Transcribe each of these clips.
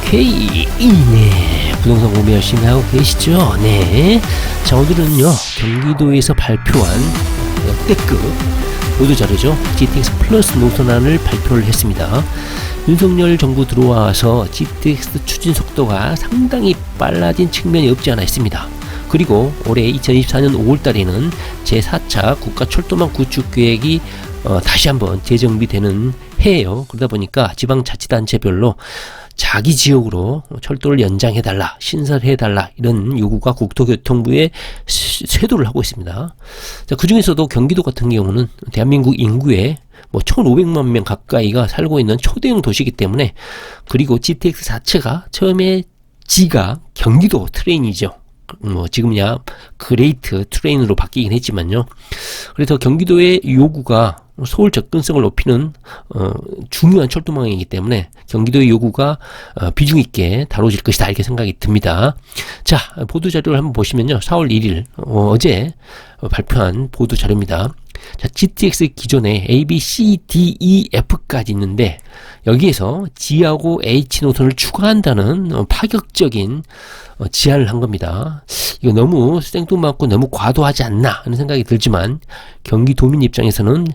오케이. 네, 부동산 구매 열심히 하고 계시죠? 네. 자, 오늘은요, 경기도에서 발표한 역대급 보도자료죠. GTX 플러스 노선안을 발표를 했습니다. 윤석열 정부 들어와서 GTX 추진 속도가 상당히 빨라진 측면이 없지 않아 있습니다. 그리고 올해 2024년 5월달에는 제4차 국가철도망 구축계획이 다시 한번 재정비되는 해예요. 그러다 보니까 지방자치단체별로 자기 지역으로 철도를 연장해달라, 신설해달라 이런 요구가 국토교통부에 쇄도를 하고 있습니다. 자, 그 중에서도 경기도 같은 경우는 대한민국 인구의 1,500만 명 가까이가 살고 있는 초대형 도시이기 때문에, 그리고 GTX 자체가 처음에 G가 경기도 트레인이죠. 지금야 그레이트 트레인으로 바뀌긴 했지만요. 그래서 경기도의 요구가 서울 접근성을 높이는 중요한 철도망이기 때문에 경기도의 요구가 비중 있게 다뤄질 것이다, 이렇게 생각이 듭니다. 자, 보도자료를 한번 보시면요, 4월 1일 어제 발표한 보도자료입니다. 자, GTX 기존에 A, B, C, D, E, F까지 있는데 여기에서 G하고 H 노선을 추가한다는 파격적인 제안을 한 겁니다. 이거 너무 생뚱맞고 너무 과도하지 않나 하는 생각이 들지만 경기도민 입장에서는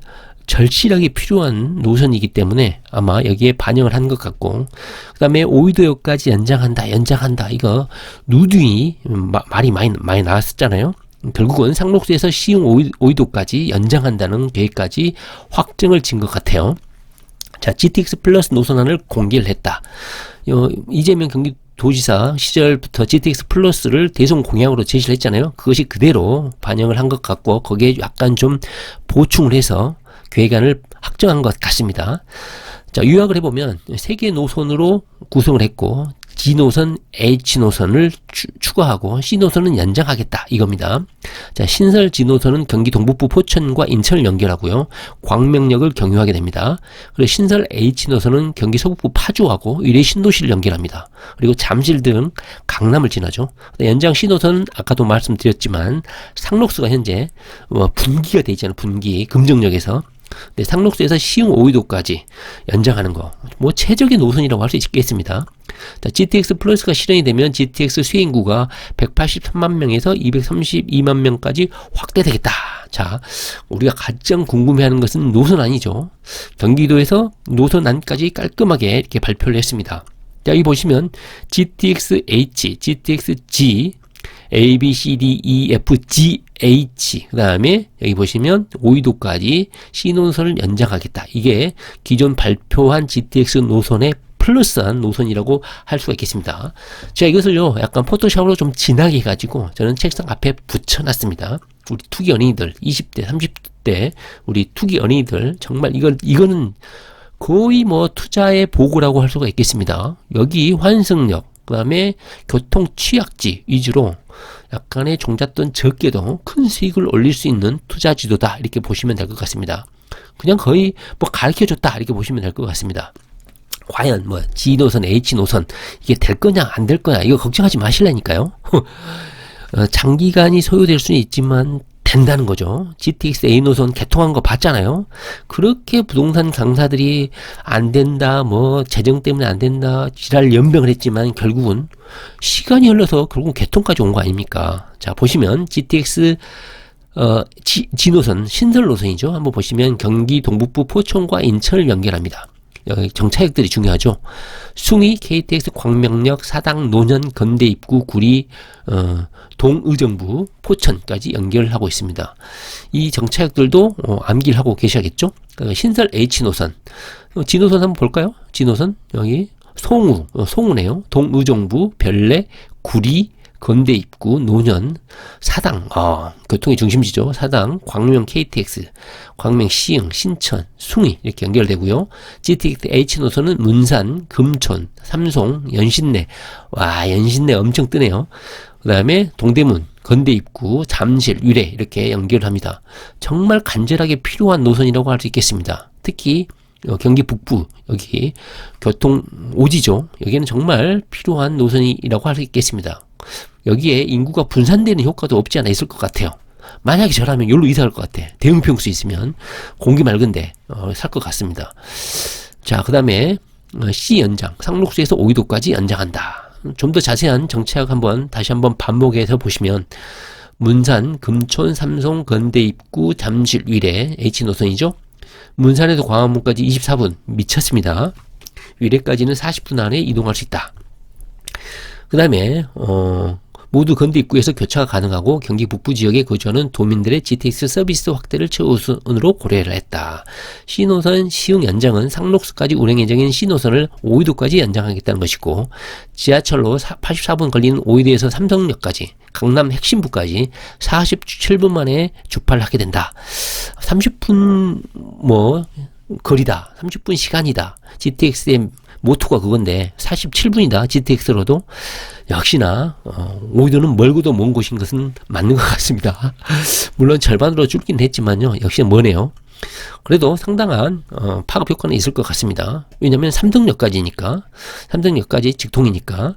절실하게 필요한 노선이기 때문에 아마 여기에 반영을 한 것 같고, 그 다음에 오이도역까지 연장한다 이거 누드이 말이 많이 나왔었잖아요. 결국은 상록수에서 시흥 오이도까지 연장한다는 계획까지 확정을 진 것 같아요. 자, GTX 플러스 노선안을 공개를 했다. 이재명 경기도지사 시절부터 GTX 플러스를 대선 공약으로 제시를 했잖아요. 그것이 그대로 반영을 한 것 같고 거기에 약간 좀 보충을 해서 계획안을 확정한 것 같습니다. 자, 요약을 해보면 3개 노선으로 구성을 했고 G노선, H노선을 추가하고 C노선은 연장하겠다 이겁니다. 자, 신설 G노선은 경기 동북부 포천과 인천을 연결하고요, 광명역을 경유하게 됩니다. 그리고 신설 H노선은 경기 서북부 파주하고 의뢰 신도시를 연결합니다. 그리고 잠실 등 강남을 지나죠. 연장 C노선은 아까도 말씀드렸지만 상록수가 현재 분기가 되어 있잖아요. 분기 금정역에서. 네, 상록수에서 시흥 오이도까지 연장하는 거, 최적의 노선이라고 할 수 있겠습니다. 자, GTX 플러스가 실현이 되면 GTX 수혜인구가 183만 명에서 232만 명까지 확대되겠다. 자, 우리가 가장 궁금해하는 것은 노선안이죠. 경기도에서 노선안까지 깔끔하게 이렇게 발표를 했습니다. 자, 여기 보시면 GTX H, GTX G, A, B, C, D, E, F, G, H, 그 다음에 여기 보시면 오이도까지 C노선을 연장하겠다. 이게 기존 발표한 GTX 노선의 플러스한 노선이라고 할 수가 있겠습니다. 자, 이것을요 약간 포토샵으로 좀 진하게 해가지고 저는 책상 앞에 붙여놨습니다. 우리 투기 연예인들 20대 30대 우리 투기 연예인들 정말 이거는 거의 투자의 보고라고 할 수가 있겠습니다. 여기 환승역, 그 다음에 교통 취약지 위주로 약간의 종잣돈 적게도 큰 수익을 올릴 수 있는 투자지도다, 이렇게 보시면 될 것 같습니다. 그냥 거의 가르쳐줬다, 이렇게 보시면 될 것 같습니다. 과연 G노선, H노선 이게 될 거냐 안 될 거냐 이거 걱정하지 마시라니까요. 장기간이 소요될 수는 있지만 된다는 거죠. GTX A노선 개통한 거 봤잖아요. 그렇게 부동산 강사들이 안 된다, 재정 때문에 안 된다, 지랄 연병을 했지만 결국은 시간이 흘러서 결국은 개통까지 온 거 아닙니까? 자, 보시면 GTX G노선 신설 노선이죠. 한번 보시면 경기 동북부 포천과 인천을 연결합니다. 여기 정차역들이 중요하죠. 숭이, KTX 광명역, 사당, 노년, 건대 입구, 구리, 동의정부, 포천까지 연결하고 있습니다. 이 정차역들도 암기를 하고 계셔야겠죠. 신설 H노선, G노선 한번 볼까요? G노선 여기 송우네요. 동의정부, 별내, 구리, 건대 입구, 노년, 사당, 교통의 중심지죠. 사당, 광명 KTX, 광명 시흥, 신천, 숭이 이렇게 연결되고요. GTX H 노선은 문산, 금촌, 삼송, 연신내, 연신내 엄청 뜨네요. 그 다음에 동대문, 건대 입구, 잠실, 유래 이렇게 연결합니다. 정말 간절하게 필요한 노선이라고 할 수 있겠습니다. 특히 경기 북부 여기 교통 오지죠. 여기는 정말 필요한 노선이라고 할 수 있겠습니다. 여기에 인구가 분산되는 효과도 없지 않아 있을 것 같아요. 만약에 저라면 여기로 이사 갈 것 같아. 대형 평수 있으면 공기 맑은데 살 것 같습니다. 자, 그 다음에 C 연장, 상록수에서 5위도까지 연장한다. 좀 더 자세한 정책 다시 한번 반복해서 보시면 문산, 금촌, 삼송, 건대 입구, 잠실, 위례 H노선이죠. 문산에서 광화문까지 24분 미쳤습니다. 위례까지는 40분 안에 이동할 수 있다. 그 다음에 모두 건대 입구에서 교차가 가능하고 경기 북부 지역에 거주하는 도민들의 GTX 서비스 확대를 최우선으로 고려를 했다. C노선 시흥 연장은 상록수까지 운행 예정인 C노선을 5위도까지 연장하겠다는 것이고, 지하철로 84분 걸리는 5위도에서 삼성역까지, 강남 핵심부까지 47분 만에 주파를 하게 된다. 30분 거리다, 30분 시간이다. GTX의 모토가 그건데 47분이다. GTX로도 역시나 5위도는 멀고도 먼 곳인 것은 맞는 것 같습니다. 물론 절반으로 줄긴 했지만요, 역시 머네요. 그래도 상당한 파급 효과는 있을 것 같습니다. 왜냐하면 삼성역까지니까, 삼성역까지 직통이니까.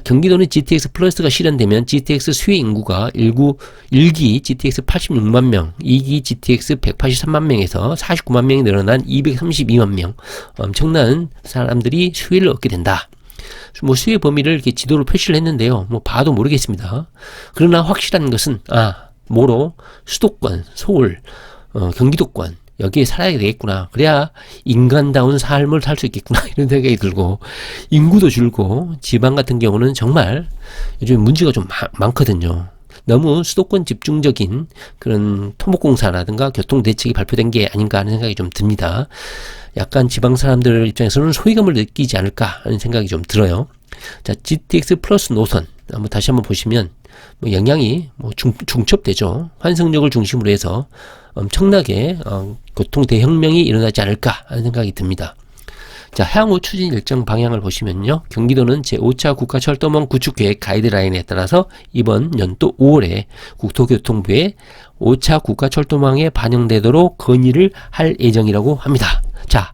경기도는 GTX 플러스가 실현되면 GTX 수혜 인구가 1기 GTX 86만 명, 2기 GTX 183만 명에서 49만 명이 늘어난 232만 명, 엄청난 사람들이 수혜를 얻게 된다. 수혜 범위를 이렇게 지도로 표시를 했는데요, 봐도 모르겠습니다. 그러나 확실한 것은 뭐로 수도권, 서울, 경기도권, 여기에 살아야 되겠구나. 그래야 인간다운 삶을 살 수 있겠구나. 이런 생각이 들고, 인구도 줄고, 지방 같은 경우는 정말 요즘 문제가 좀 많거든요. 너무 수도권 집중적인 그런 토목공사라든가 교통대책이 발표된 게 아닌가 하는 생각이 좀 듭니다. 약간 지방 사람들 입장에서는 소외감을 느끼지 않을까 하는 생각이 좀 들어요. 자, GTX 플러스 노선 다시 한번 보시면 영향이 중첩되죠. 환승역을 중심으로 해서 엄청나게 교통 대혁명이 일어나지 않을까 하는 생각이 듭니다. 자, 향후 추진 일정 방향을 보시면요, 경기도는 제5차 국가철도망 구축계획 가이드라인에 따라서 이번 연도 5월에 국토교통부에 5차 국가철도망에 반영되도록 건의를 할 예정이라고 합니다. 자,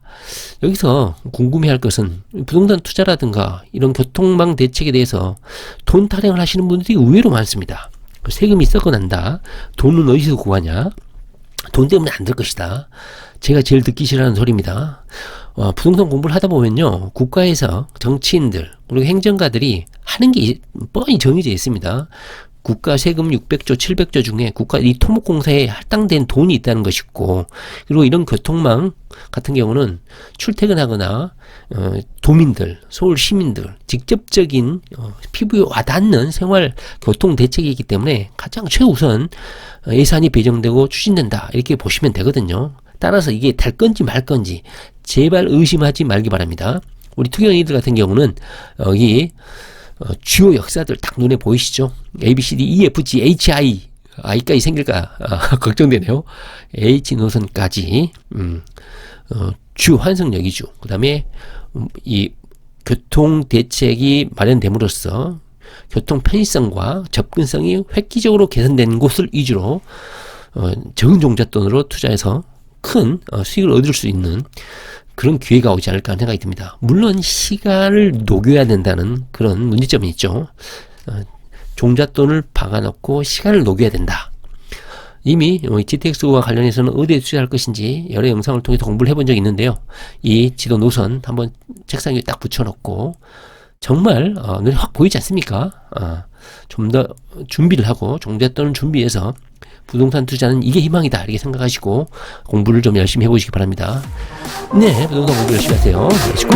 여기서 궁금해할 것은 부동산 투자라든가 이런 교통망 대책에 대해서 돈 타령을 하시는 분들이 의외로 많습니다. 세금이 썩어난다. 돈은 어디서 구하냐? 돈 때문에 안 될 것이다. 제가 제일 듣기 싫어하는 소리입니다. 부동산 공부를 하다 보면요, 국가에서 정치인들 그리고 행정가들이 하는 게 뻔히 정해져 있습니다. 국가 세금 600조, 700조 중에 국가 이 토목공사에 할당된 돈이 있다는 것이고, 그리고 이런 교통망 같은 경우는 출퇴근하거나 도민들, 서울 시민들 직접적인 피부에 와닿는 생활 교통 대책이기 때문에 가장 최우선 예산이 배정되고 추진된다, 이렇게 보시면 되거든요. 따라서 이게 될 건지 말 건지 제발 의심하지 말기 바랍니다. 우리 투견이들 같은 경우는 여기 주요 역사들 딱 눈에 보이시죠? A, B, C, D, E, F, G, H, I까지 생길까 걱정되네요. H 노선까지 주 환승역 위주, 그 다음에 이 교통대책이 마련됨으로써 교통 편의성과 접근성이 획기적으로 개선된 곳을 위주로 적은 종잣돈으로 투자해서 큰 수익을 얻을 수 있는 그런 기회가 오지 않을까 하는 생각이 듭니다. 물론 시간을 녹여야 된다는 그런 문제점이 있죠. 종잣돈을 박아놓고 시간을 녹여야 된다. 이미 GTX와 관련해서는 어디에 투자할 것인지 여러 영상을 통해서 공부를 해본 적이 있는데요. 이 지도 노선 한번 책상 위에 딱 붙여놓고 정말 눈에 확 보이지 않습니까? 좀 더 준비를 하고 종잣돈을 준비해서 부동산 투자는 이게 희망이다, 이렇게 생각하시고 공부를 좀 열심히 해보시기 바랍니다. 네, 부동산 공부 열심히 하세요. 렛츠고!